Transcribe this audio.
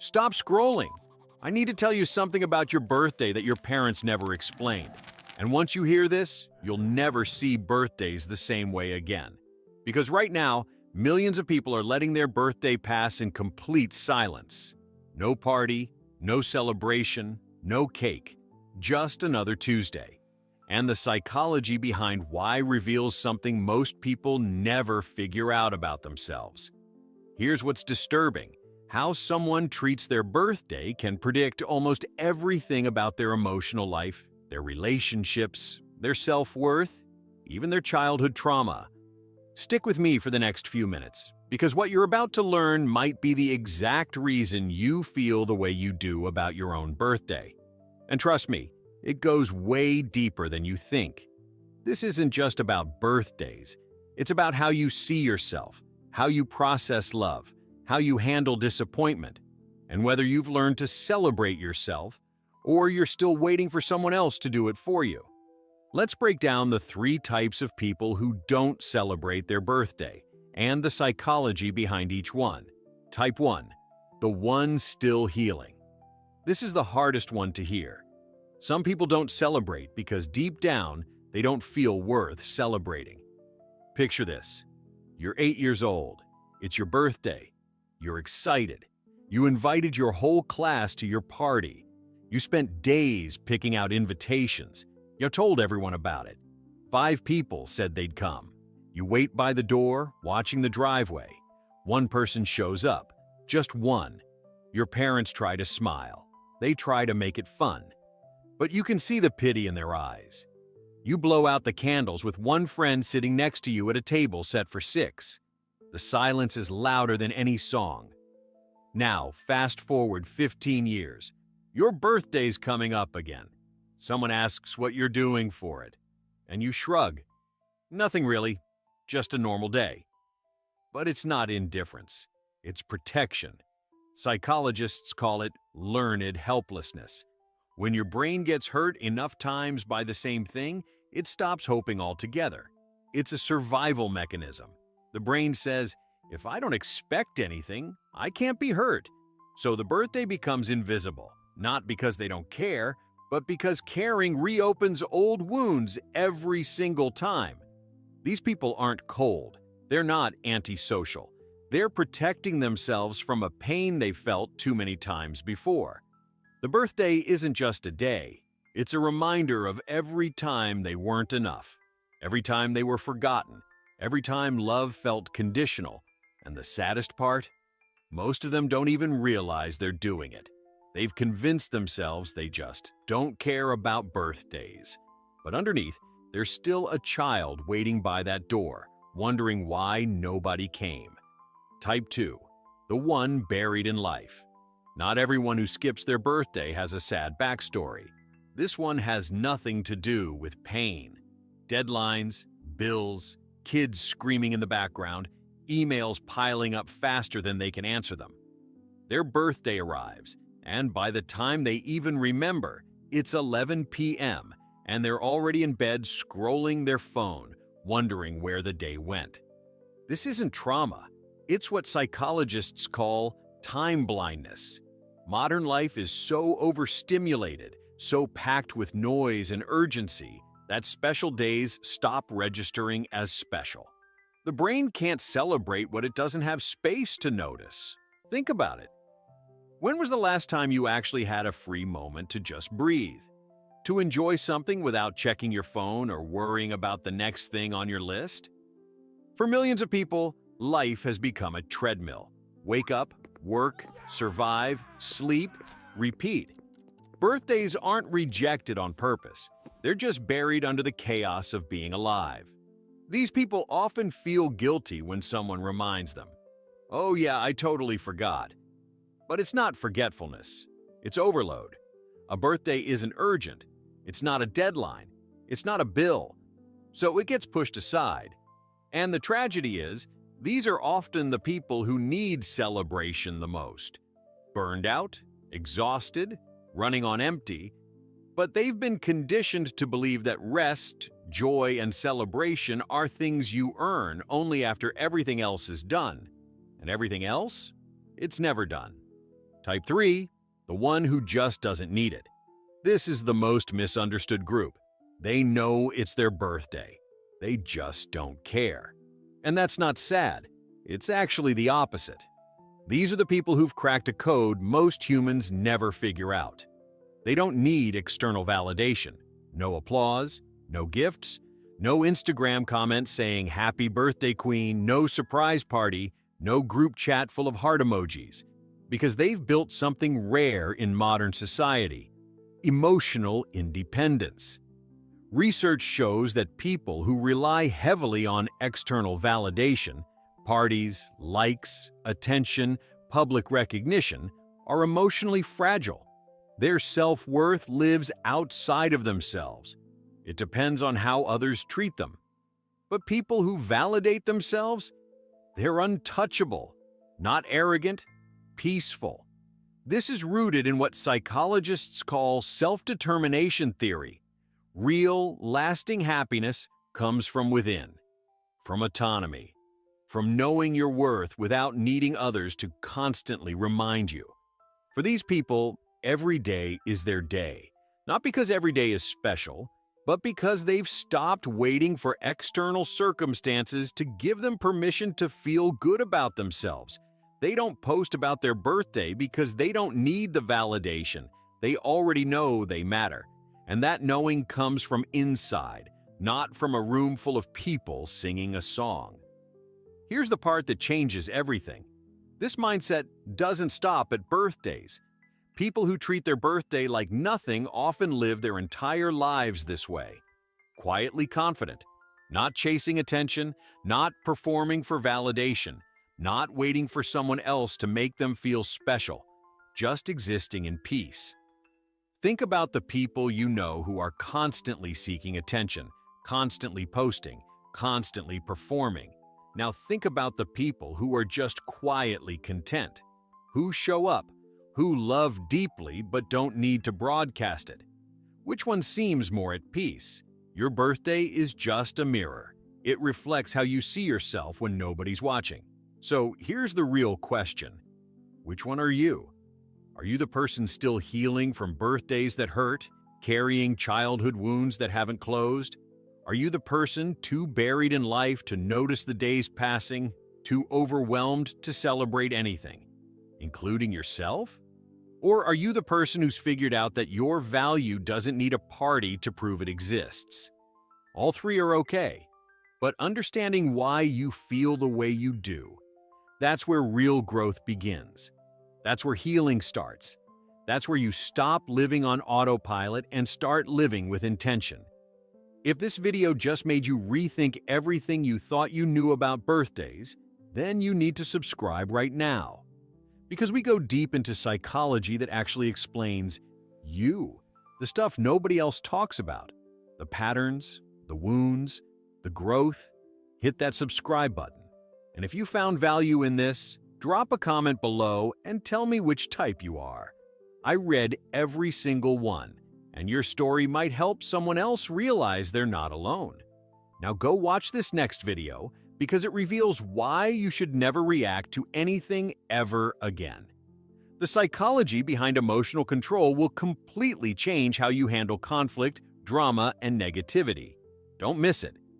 Stop scrolling. I need to tell you something about your birthday that your parents never explained. And once you hear this, you'll never see birthdays the same way again. Because right now, millions of people are letting their birthday pass in complete silence. No party, no celebration, no cake, just another Tuesday. And the psychology behind why reveals something most people never figure out about themselves. Here's what's disturbing. How someone treats their birthday can predict almost everything about their emotional life, their relationships, their self-worth, even their childhood trauma. Stick with me for the next few minutes, because what you're about to learn might be the exact reason you feel the way you do about your own birthday. And trust me, it goes way deeper than you think. This isn't just about birthdays. It's about how you see yourself, how you process love, how you handle disappointment, and whether you've learned to celebrate yourself or you're still waiting for someone else to do it for you. Let's break down the 3 types of people who don't celebrate their birthday and the psychology behind each one. Type 1. The one still healing. This is the hardest one to hear. Some people don't celebrate because deep down, they don't feel worth celebrating. Picture this. You're 8 years old. It's your birthday. You're excited. You invited your whole class to your party. You spent days picking out invitations. You told everyone about it. 5 people said they'd come. You wait by the door, watching the driveway. One person shows up. Just one. Your parents try to smile. They try to make it fun. But you can see the pity in their eyes. You blow out the candles with one friend sitting next to you at a table set for 6. The silence is louder than any song. Now, fast forward 15 years. Your birthday's coming up again. Someone asks what you're doing for it, and you shrug. Nothing really, just a normal day. But it's not indifference. It's protection. Psychologists call it learned helplessness. When your brain gets hurt enough times by the same thing, it stops hoping altogether. It's a survival mechanism. The brain says, if I don't expect anything, I can't be hurt. So the birthday becomes invisible, not because they don't care, but because caring reopens old wounds every single time. These people aren't cold. They're not antisocial. They're protecting themselves from a pain they felt too many times before. The birthday isn't just a day. It's a reminder of every time they weren't enough, every time they were forgotten, every time love felt conditional. And the saddest part? Most of them don't even realize they're doing it. They've convinced themselves they just don't care about birthdays. But underneath, there's still a child waiting by that door, wondering why nobody came. Type 2. The one buried in life. Not everyone who skips their birthday has a sad backstory. This one has nothing to do with pain. Deadlines, bills, kids screaming in the background, emails piling up faster than they can answer them. Their birthday arrives, and by the time they even remember, it's 11 p.m., and they're already in bed scrolling their phone, wondering where the day went. This isn't trauma. It's what psychologists call time blindness. Modern life is so overstimulated, so packed with noise and urgency, that special days stop registering as special. The brain can't celebrate what it doesn't have space to notice. Think about it. When was the last time you actually had a free moment to just breathe? To enjoy something without checking your phone or worrying about the next thing on your list? For millions of people, life has become a treadmill. Wake up, work, survive, sleep, repeat. Birthdays aren't rejected on purpose. They're just buried under the chaos of being alive. These people often feel guilty when someone reminds them. Oh yeah, I totally forgot. But it's not forgetfulness. It's overload. A birthday isn't urgent. It's not a deadline. It's not a bill. So it gets pushed aside. And the tragedy is, these are often the people who need celebration the most. Burned out, exhausted, running on empty, but they've been conditioned to believe that rest, joy, and celebration are things you earn only after everything else is done. And everything else? It's never done. Type 3, the one who just doesn't need it. This is the most misunderstood group. They know it's their birthday. They just don't care. And that's not sad. It's actually the opposite. These are the people who've cracked a code most humans never figure out. They don't need external validation. No applause, no gifts, no Instagram comments saying "Happy Birthday, Queen," no surprise party, no group chat full of heart emojis. Because they've built something rare in modern society: emotional independence. Research shows that people who rely heavily on external validation, parties, likes, attention, public recognition, are emotionally fragile. Their self-worth lives outside of themselves. It depends on how others treat them. But people who validate themselves, they're untouchable, not arrogant, peaceful. This is rooted in what psychologists call self-determination theory. Real, lasting happiness comes from within, from autonomy, from knowing your worth without needing others to constantly remind you. For these people, every day is their day, not because every day is special, but because they've stopped waiting for external circumstances to give them permission to feel good about themselves. They don't post about their birthday because they don't need the validation. They already know they matter. And that knowing comes from inside, not from a room full of people singing a song. Here's the part that changes everything. This mindset doesn't stop at birthdays. People who treat their birthday like nothing often live their entire lives this way. Quietly confident, not chasing attention, not performing for validation, not waiting for someone else to make them feel special, just existing in peace. Think about the people you know who are constantly seeking attention, constantly posting, constantly performing. Now think about the people who are just quietly content, who show up, who love deeply but don't need to broadcast it. Which one seems more at peace? Your birthday is just a mirror. It reflects how you see yourself when nobody's watching. So here's the real question. Which one are you? Are you the person still healing from birthdays that hurt, carrying childhood wounds that haven't closed? Are you the person too buried in life to notice the days passing, too overwhelmed to celebrate anything, including yourself? Or are you the person who's figured out that your value doesn't need a party to prove it exists? All three are okay, but understanding why you feel the way you do, that's where real growth begins. That's where healing starts. That's where you stop living on autopilot and start living with intention. If this video just made you rethink everything you thought you knew about birthdays, then you need to subscribe right now. Because we go deep into psychology that actually explains you, the stuff nobody else talks about, the patterns, the wounds, the growth. Hit that subscribe button. And if you found value in this, drop a comment below and tell me which type you are. I read every single one, and your story might help someone else realize they're not alone. Now go watch this next video because it reveals why you should never react to anything ever again. The psychology behind emotional control will completely change how you handle conflict, drama, and negativity. Don't miss it.